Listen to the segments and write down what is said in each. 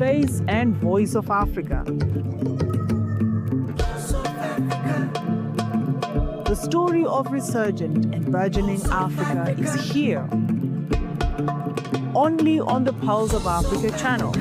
face and voice of Africa. The story of resurgent and burgeoning Africa is here, only on the Pulse of Africa channel.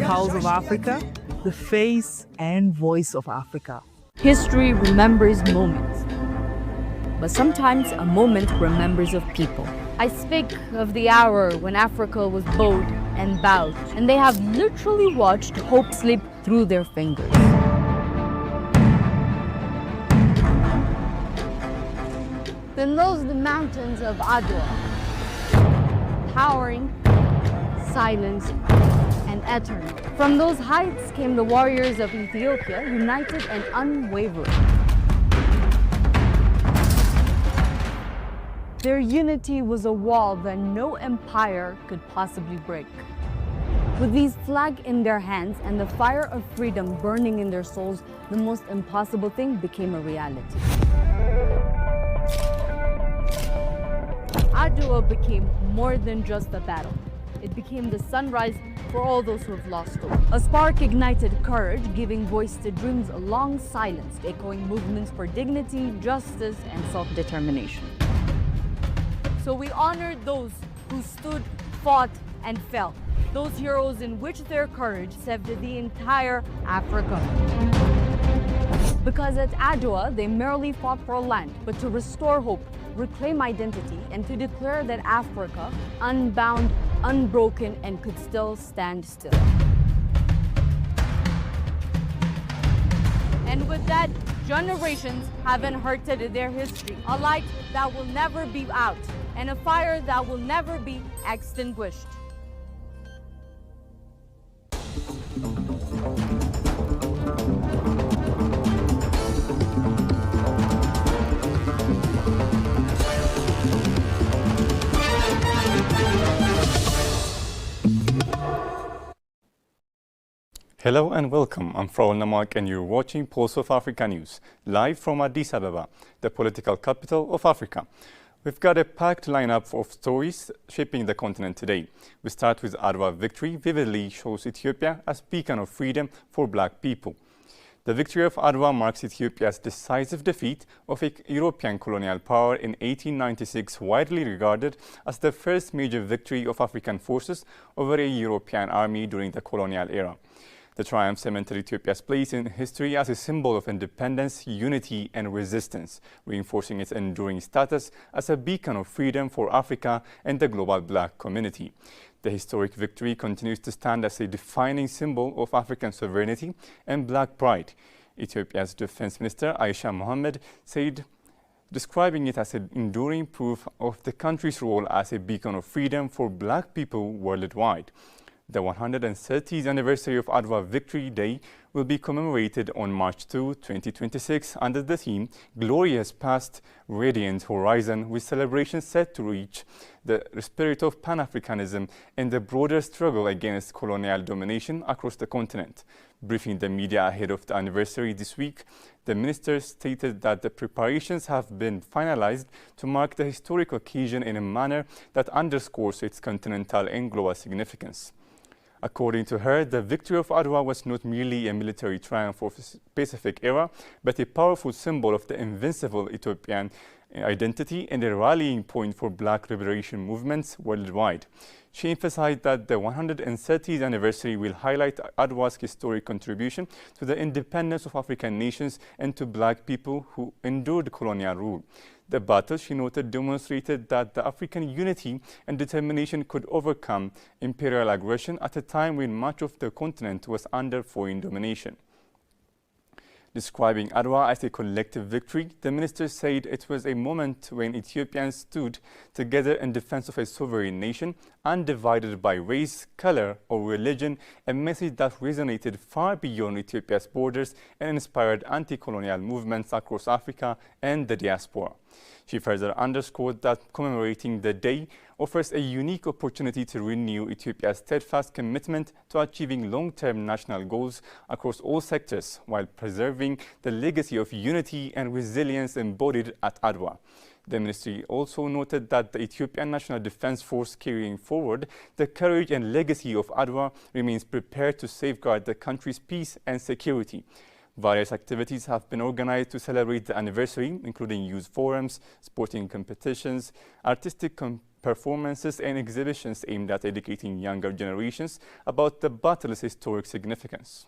Pulse of Africa, the face and voice of Africa. History remembers moments, but sometimes a moment remembers of people. I speak of the hour when Africa was bowed and bowed, and they have literally watched hope slip through their fingers. Then rose the mountains of Adwa, towering, silent, and eternal. From those heights came the warriors of Ethiopia, united and unwavering. Their unity was a wall that no empire could possibly break. With these flags in their hands and the fire of freedom burning in their souls, the most impossible thing became a reality. Adwa became more than just a battle. It became the sunrise for all those who have lost hope. A spark ignited courage, giving voice to dreams long silenced, echoing movements for dignity, justice, and self-determination. So we honored those who stood, fought, and fell. Those heroes in which their courage saved the entire Africa. Because at Adwa, they merely fought for land, but to restore hope, reclaim identity, and to declare that Africa, unbound, unbroken, and could still stand still. And with that, generations have inherited their history, a light that will never be out, and a fire that will never be extinguished. Hello and welcome. I'm Frau Namak and you're watching Pulse of Africa News, live from Addis Ababa, the political capital of Africa. We've got a packed lineup of stories shaping the continent today. We start with Adwa Victory vividly shows Ethiopia as beacon of freedom for black people. The victory of Adwa marks Ethiopia's decisive defeat of a European colonial power in 1896, widely regarded as the first major victory of African forces over a European army during the colonial era. The triumph cemented Ethiopia's place in history as a symbol of independence, unity, and resistance, reinforcing its enduring status as a beacon of freedom for Africa and the global black community. The historic victory continues to stand as a defining symbol of African sovereignty and black pride. Ethiopia's Defense Minister Aisha Mohammed said, describing it as an enduring proof of the country's role as a beacon of freedom for black people worldwide. The 130th anniversary of Adwa Victory Day will be commemorated on March 2, 2026 under the theme Glorious Past, Radiant Horizon, with celebrations set to reach the spirit of Pan-Africanism and the broader struggle against colonial domination across the continent. Briefing the media ahead of the anniversary this week, the minister stated that the preparations have been finalized to mark the historic occasion in a manner that underscores its continental and global significance. According to her, the victory of Adwa was not merely a military triumph of a specific era, but a powerful symbol of the invincible Ethiopian identity and a rallying point for black liberation movements worldwide. She emphasized that the 130th anniversary will highlight Adwa's historic contribution to the independence of African nations and to black people who endured colonial rule. The battle, she noted, demonstrated that the African unity and determination could overcome imperial aggression at a time when much of the continent was under foreign domination. Describing Adwa as a collective victory, the minister said it was a moment when Ethiopians stood together in defense of a sovereign nation, undivided by race, color, or religion, a message that resonated far beyond Ethiopia's borders and inspired anti-colonial movements across Africa and the diaspora. She further underscored that commemorating the day offers a unique opportunity to renew Ethiopia's steadfast commitment to achieving long-term national goals across all sectors while preserving the legacy of unity and resilience embodied at Adwa. The ministry also noted that the Ethiopian National Defense Force carrying forward the courage and legacy of Adwa remains prepared to safeguard the country's peace and security. Various activities have been organized to celebrate the anniversary, including youth forums, sporting competitions, artistic performances and exhibitions aimed at educating younger generations about the battle's historic significance.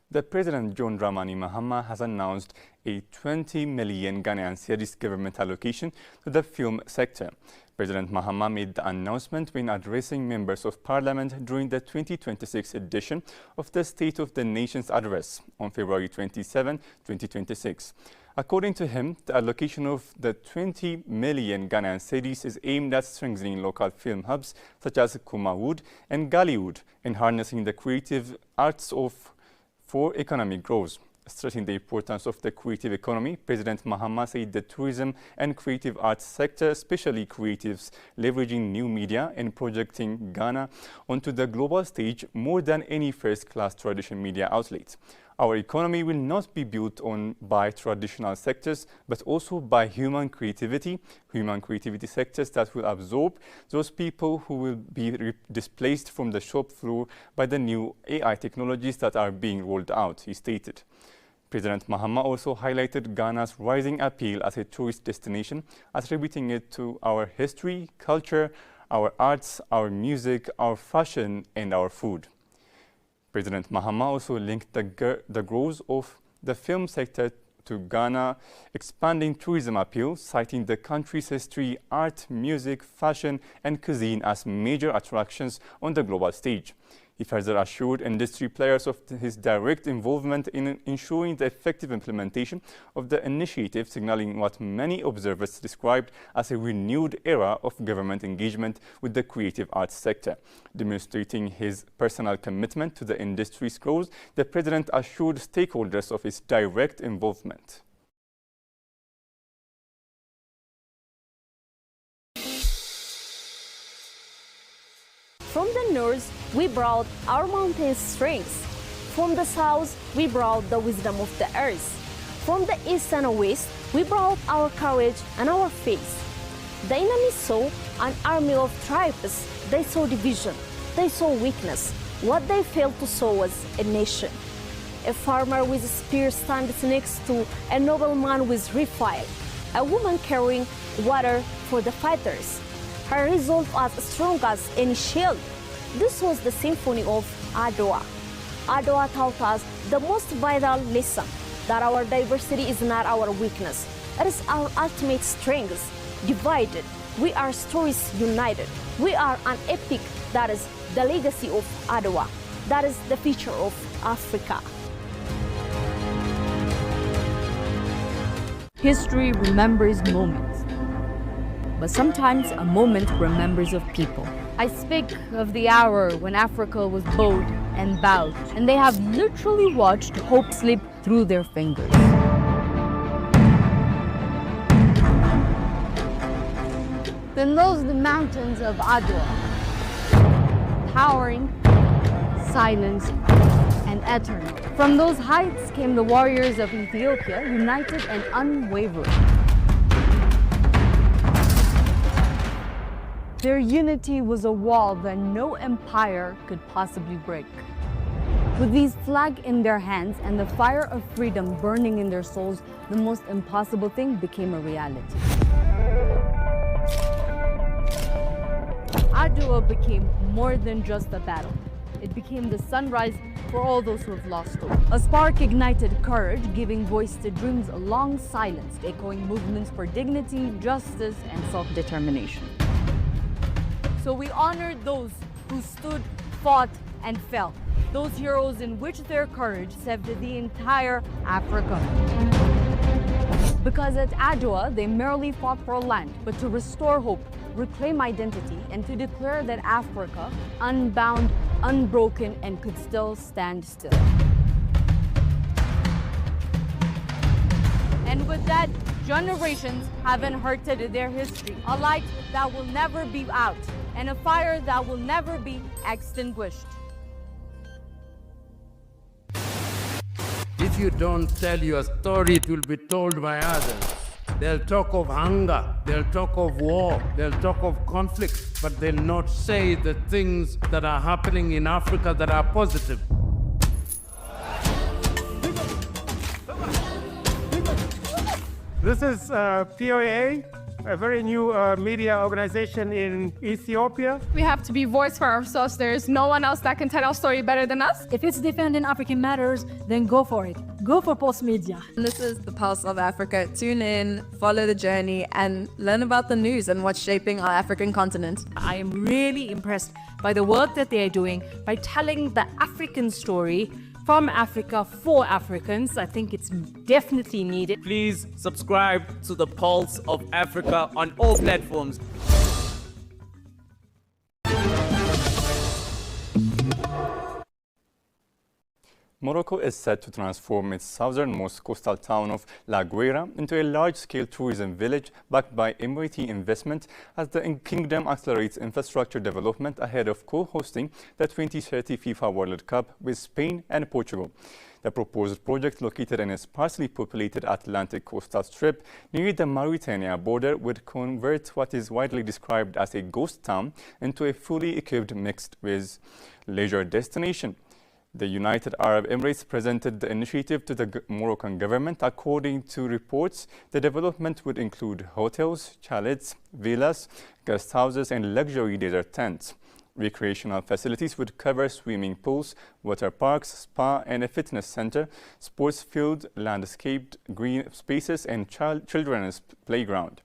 The President John Dramani Mahama has announced a 20 million Ghanaian cedis government allocation to the film sector. President Mahama made the announcement when addressing members of parliament during the 2026 edition of the State of the Nation's Address on February 27, 2026. According to him, the allocation of the 20 million Ghanaian cedis is aimed at strengthening local film hubs such as Kumawood and Gallywood and harnessing the creative arts for economic growth. Stressing the importance of the creative economy, President Mahama said the tourism and creative arts sector, especially creatives leveraging new media and projecting Ghana onto the global stage more than any first-class traditional media outlet. Our economy will not be built by traditional sectors, but also by human creativity sectors that will absorb those people who will be displaced from the shop floor by the new AI technologies that are being rolled out, he stated. President Mahama also highlighted Ghana's rising appeal as a tourist destination, attributing it to our history, culture, our arts, our music, our fashion, and our food. President Mahama also linked the growth of the film sector to Ghana's expanding tourism appeal, citing the country's history, art, music, fashion, and cuisine as major attractions on the global stage. He further assured industry players of his direct involvement in ensuring the effective implementation of the initiative, signaling what many observers described as a renewed era of government engagement with the creative arts sector. Demonstrating his personal commitment to the industry's growth, the president assured stakeholders of his direct involvement. From the north, we brought our mountain strengths. From the south, we brought the wisdom of the earth. From the east and west, we brought our courage and our faith. The enemy saw an army of tribes. They saw division. They saw weakness. What they failed to saw was a nation. A farmer with a spear stands next to a nobleman with reefile. A woman carrying water for the fighters. Her resolve as strong as any shield. This was the symphony of Adwa. Adwa taught us the most vital lesson, that our diversity is not our weakness. It is our ultimate strength. Divided, we are stories united. We are an epic that is the legacy of Adwa. That is the future of Africa. History remembers moments, but sometimes a moment remembers of people. I speak of the hour when Africa was bowed and bowed, and they have literally watched hope slip through their fingers. Then those the mountains of Adwa, towering, silent, and eternal. From those heights came the warriors of Ethiopia, united and unwavering. Their unity was a wall that no empire could possibly break. With these flags in their hands and the fire of freedom burning in their souls, the most impossible thing became a reality. Adwa became more than just a battle. It became the sunrise for all those who have lost hope. A spark ignited courage, giving voice to dreams long silenced, echoing movements for dignity, justice, and self-determination. So we honored those who stood, fought, and fell. Those heroes in which their courage saved the entire Africa. Because at Adwa, they merely fought for land, but to restore hope, reclaim identity, and to declare that Africa, unbound, unbroken, and could still stand still. And with that, generations have inherited their history, a light that will never be out, and a fire that will never be extinguished. If you don't tell your story, it will be told by others. They'll talk of hunger, they'll talk of war, they'll talk of conflict, but they'll not say the things that are happening in Africa that are positive. This is POA, a very new media organization in Ethiopia. We have to be voice for ourselves. There is no one else that can tell our story better than us. If it's defending African matters, then go for it. Go for Pulse Media. This is the Pulse of Africa. Tune in, follow the journey, and learn about the news and what's shaping our African continent. I am really impressed by the work that they are doing by telling the African story from Africa for Africans. I think it's definitely needed. Please subscribe to the Pulse of Africa on all platforms. Morocco is set to transform its southernmost coastal town of La Guaira into a large-scale tourism village backed by Emirati investment as the kingdom accelerates infrastructure development ahead of co-hosting the 2030 FIFA World Cup with Spain and Portugal. The proposed project, located in a sparsely populated Atlantic coastal strip near the Mauritania border, would convert what is widely described as a ghost town into a fully equipped mixed-with leisure destination. The United Arab Emirates presented the initiative to the Moroccan government. According to reports, the development would include hotels, chalets, villas, guest houses, and luxury desert tents. Recreational facilities would cover swimming pools, water parks, spa, and a fitness center, sports field, landscaped green spaces, and children's playground.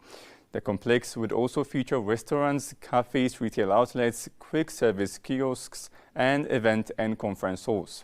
The complex would also feature restaurants, cafes, retail outlets, quick service kiosks, and event and conference halls.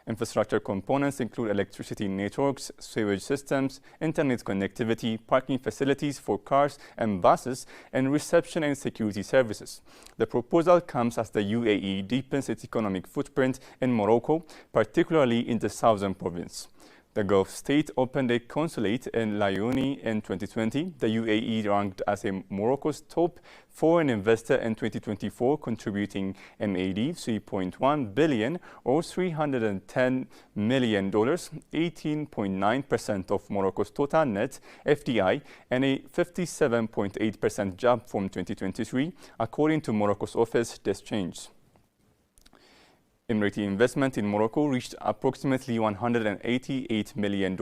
Infrastructure components include electricity networks, sewage systems, internet connectivity, parking facilities for cars and buses, and reception and security services. The proposal comes as the UAE deepens its economic footprint in Morocco, particularly in the southern province. The Gulf state opened a consulate in Lyon in 2020. The UAE ranked as Morocco's top foreign investor in 2024, contributing MAD 3.1 billion or $310 million, 18.9% of Morocco's total net FDI, and a 57.8% jump from 2023, according to Morocco's office. This change. Emirati investment in Morocco reached approximately $188 million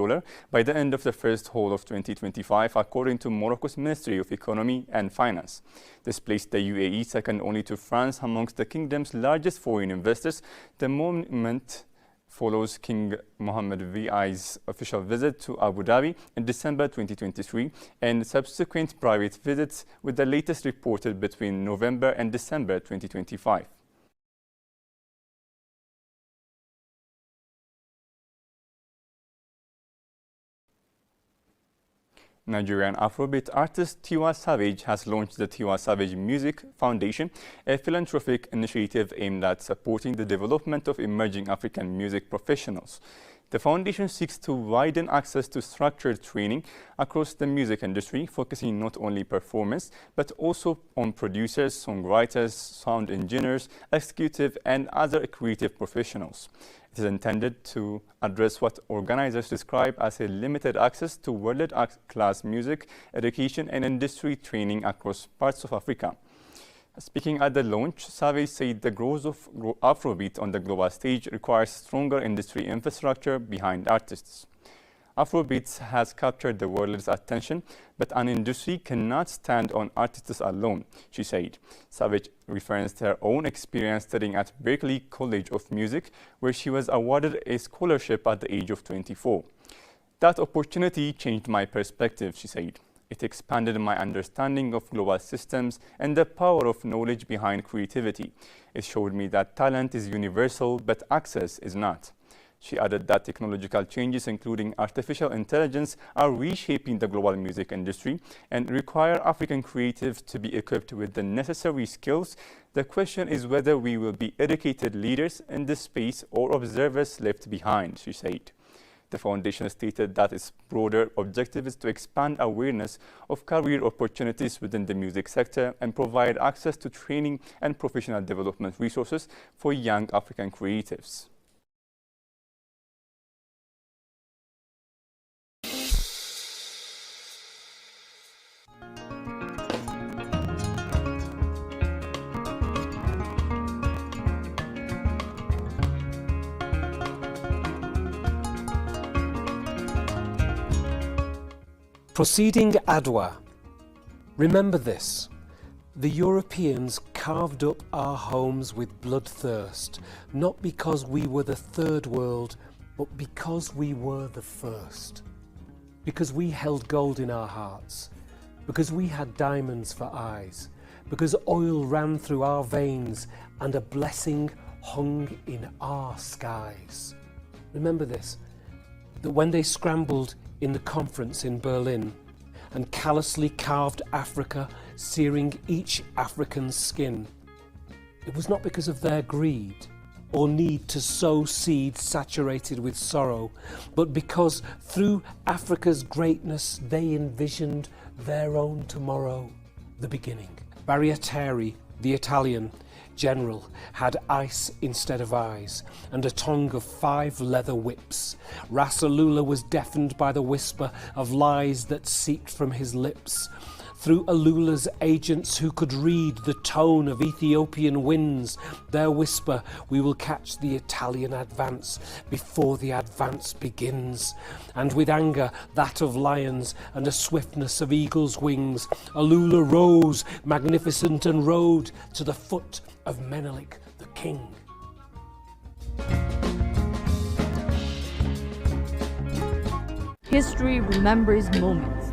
by the end of the first whole of 2025, according to Morocco's Ministry of Economy and Finance. This placed the UAE second only to France amongst the kingdom's largest foreign investors. The movement follows King Mohammed VI's official visit to Abu Dhabi in December 2023 and subsequent private visits, with the latest reported between November and December 2025. Nigerian Afrobeat artist Tiwa Savage has launched the Tiwa Savage Music Foundation, a philanthropic initiative aimed at supporting the development of emerging African music professionals. The foundation seeks to widen access to structured training across the music industry, focusing not only performance, but also on producers, songwriters, sound engineers, executive, and other creative professionals. It is intended to address what organizers describe as a limited access to world-class music, education, and industry training across parts of Africa. Speaking at the launch, Savage said the growth of Afrobeat on the global stage requires stronger industry infrastructure behind artists. Afrobeats has captured the world's attention, but an industry cannot stand on artists alone, she said. Savage referenced her own experience studying at Berklee College of Music, where she was awarded a scholarship at the age of 24. That opportunity changed my perspective, she said. It expanded my understanding of global systems and the power of knowledge behind creativity. It showed me that talent is universal, but access is not. She added that technological changes, including artificial intelligence, are reshaping the global music industry and require African creatives to be equipped with the necessary skills. The question is whether we will be educated leaders in this space or observers left behind, she said. The foundation stated that its broader objective is to expand awareness of career opportunities within the music sector and provide access to training and professional development resources for young African creatives. Proceeding Adwa. Remember this. The Europeans carved up our homes with bloodthirst, not because we were the third world, but because we were the first. Because we held gold in our hearts, because we had diamonds for eyes, because oil ran through our veins and a blessing hung in our skies. Remember this, that when they scrambled in the conference in Berlin and callously carved Africa, searing each African's skin, it was not because of their greed or need to sow seeds saturated with sorrow, but because through Africa's greatness they envisioned their own tomorrow, the beginning. Barriateri, the Italian general, had ice instead of eyes and a tongue of 5 leather whips. Ras Alula was deafened by the whisper of lies that seeped from his lips. Through Alula's agents who could read the tone of Ethiopian winds, their whisper, we will catch the Italian advance before the advance begins. And with anger, that of lions, and a swiftness of eagle's wings, Alula rose, magnificent, and rode to the foot of Menelik the king. History remembers moments,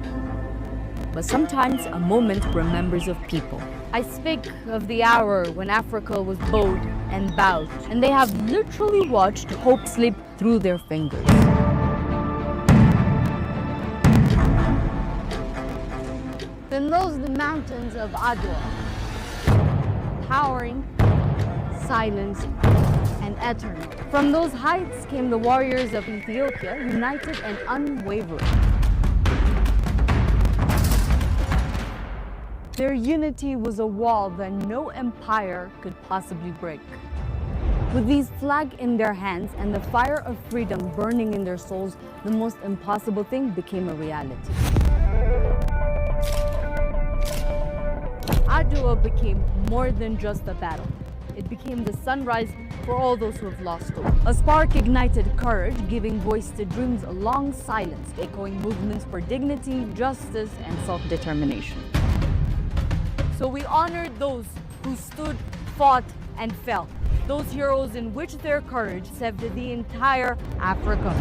but sometimes a moment remembers of people. I speak of the hour when Africa was bowed and bowed, and they have literally watched hope slip through their fingers. Then rose the mountains of Adwa, towering, silent, and eternal. From those heights came the warriors of Ethiopia, united and unwavering. Their unity was a wall that no empire could possibly break. With these flags in their hands and the fire of freedom burning in their souls, the most impossible thing became a reality. Adwa became more than just a battle. It became the sunrise for all those who have lost hope. A spark ignited courage, giving voice to dreams long silenced, echoing movements for dignity, justice, and self-determination. So we honored those who stood, fought, and fell. Those heroes in which their courage saved the entire Africa.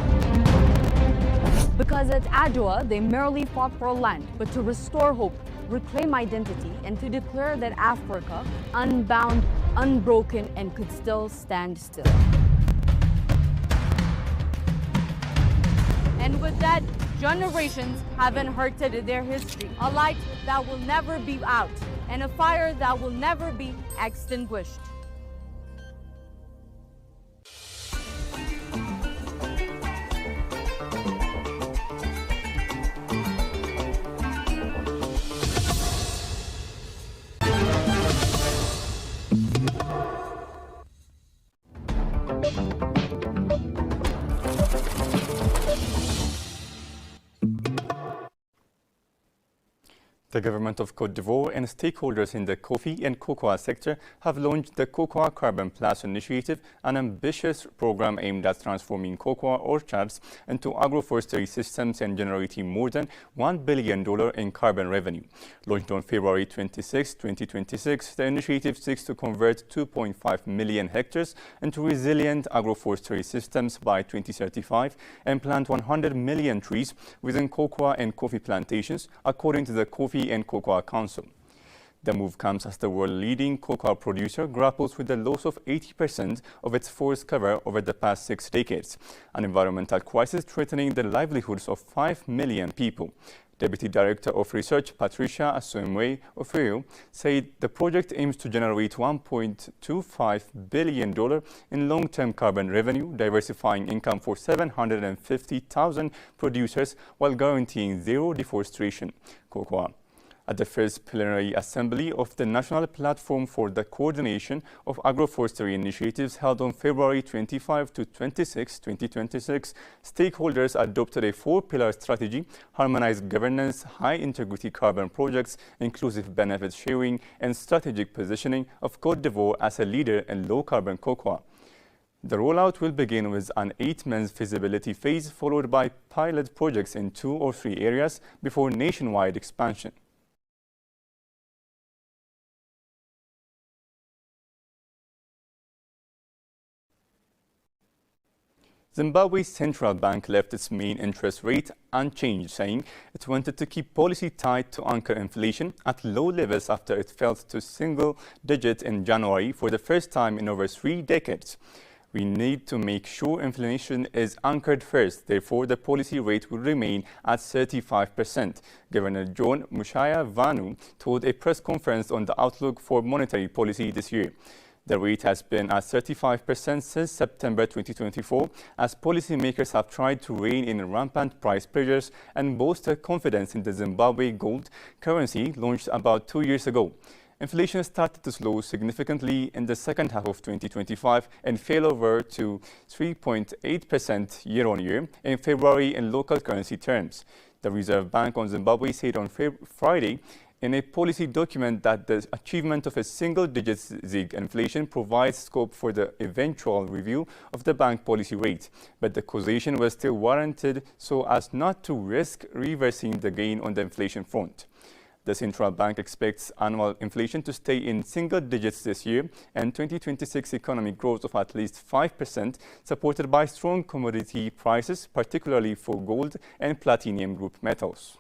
Because at Adwa, they merely fought for land, but to restore hope, reclaim identity, and to declare that Africa, unbound, unbroken, and could still stand still. And with that, generations have inherited their history, a light that will never be out, and a fire that will never be extinguished. The government of Côte d'Ivoire and stakeholders in the coffee and cocoa sector have launched the Cocoa Carbon Plus initiative, an ambitious program aimed at transforming cocoa orchards into agroforestry systems and generating more than $1 billion in carbon revenue. Launched on February 26, 2026, the initiative seeks to convert 2.5 million hectares into resilient agroforestry systems by 2035 and plant 100 million trees within cocoa and coffee plantations, according to the Coffee and Cocoa Council. The move comes as the world-leading cocoa producer grapples with the loss of 80% of its forest cover over the past 6 decades, an environmental crisis threatening the livelihoods of 5 million people. Deputy Director of Research Patricia Asomwe Ofeo said the project aims to generate $1.25 billion in long-term carbon revenue, diversifying income for 750,000 producers while guaranteeing zero deforestation. Cocoa. At the first plenary assembly of the National Platform for the Coordination of Agroforestry Initiatives held on February 25 to 26, 2026, stakeholders adopted a 4-pillar strategy: harmonized governance, high-integrity carbon projects, inclusive benefit sharing, and strategic positioning of Côte d'Ivoire as a leader in low-carbon cocoa. The rollout will begin with an 8-month feasibility phase, followed by pilot projects in 2 or 3 areas before nationwide expansion. Zimbabwe's central bank left its main interest rate unchanged, saying it wanted to keep policy tight to anchor inflation at low levels after it fell to single digit in January for the first time in over 3 decades. We need to make sure inflation is anchored first. Therefore, the policy rate will remain at 35%, Governor John Mushaya Vanu told a press conference on the outlook for monetary policy this year. The rate has been at 35% since September 2024, as policymakers have tried to rein in rampant price pressures and bolster confidence in the Zimbabwe gold currency launched about 2 years ago. Inflation started to slow significantly in the second half of 2025 and fell over to 3.8% year-on-year in February in local currency terms. The Reserve Bank of Zimbabwe said on Friday in a policy document that the achievement of a single-digit ZiG inflation provides scope for the eventual review of the bank policy rate, but the causation was still warranted so as not to risk reversing the gain on the inflation front. The central bank expects annual inflation to stay in single digits this year and 2026 economic growth of at least 5%, supported by strong commodity prices, particularly for gold and platinum group metals.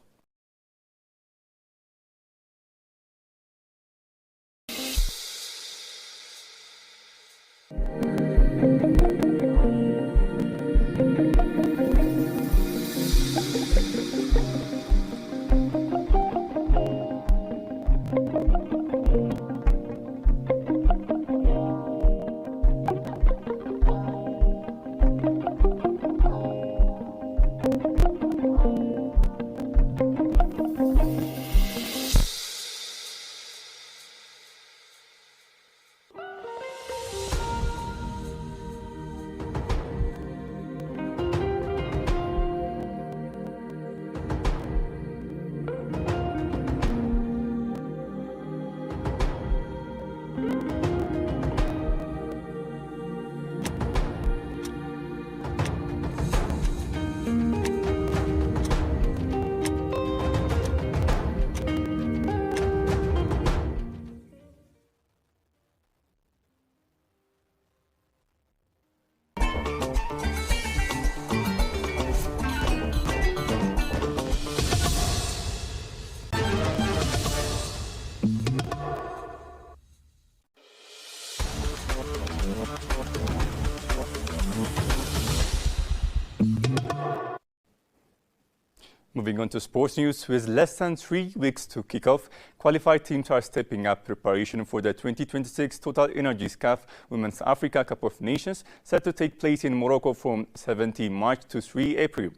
Moving on to sports news, with less than 3 weeks to kick off, qualified teams are stepping up preparation for the 2026 Total Energies CAF Women's Africa Cup of Nations, set to take place in Morocco from 17 March to 3 April.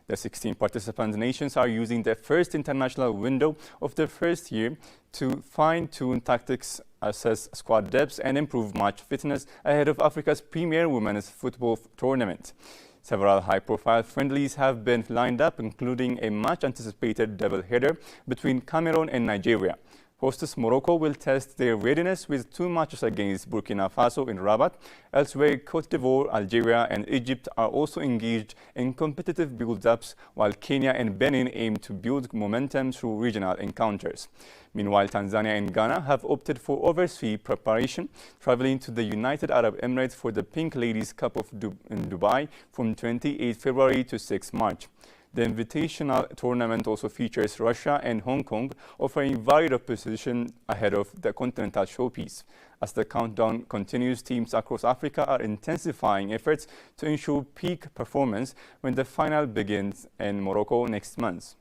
The 16 participant nations are using their first international window of their first year to fine-tune tactics, assess squad depth, and improve match fitness ahead of Africa's premier women's football tournament. Several high-profile friendlies have been lined up, including a much-anticipated double-header between Cameroon and Nigeria. Hostess Morocco will test their readiness with 2 matches against Burkina Faso in Rabat. Elsewhere, Côte d'Ivoire, Algeria, and Egypt are also engaged in competitive build-ups, while Kenya and Benin aim to build momentum through regional encounters. Meanwhile, Tanzania and Ghana have opted for overseas preparation, traveling to the United Arab Emirates for the Pink Ladies Cup in Dubai from 28 February to 6 March. The invitational tournament also features Russia and Hong Kong, offering varied opposition ahead of the continental showpiece. As the countdown continues, teams across Africa are intensifying efforts to ensure peak performance when the final begins in Morocco next month.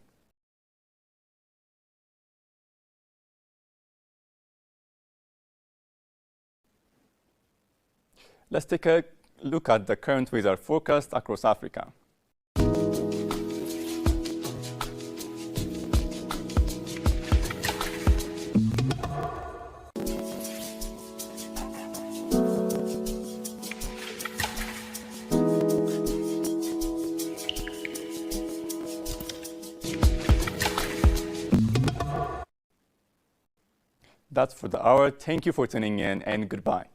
Let's take a look at the current weather forecast across Africa. That's for the hour. Thank you for tuning in and goodbye.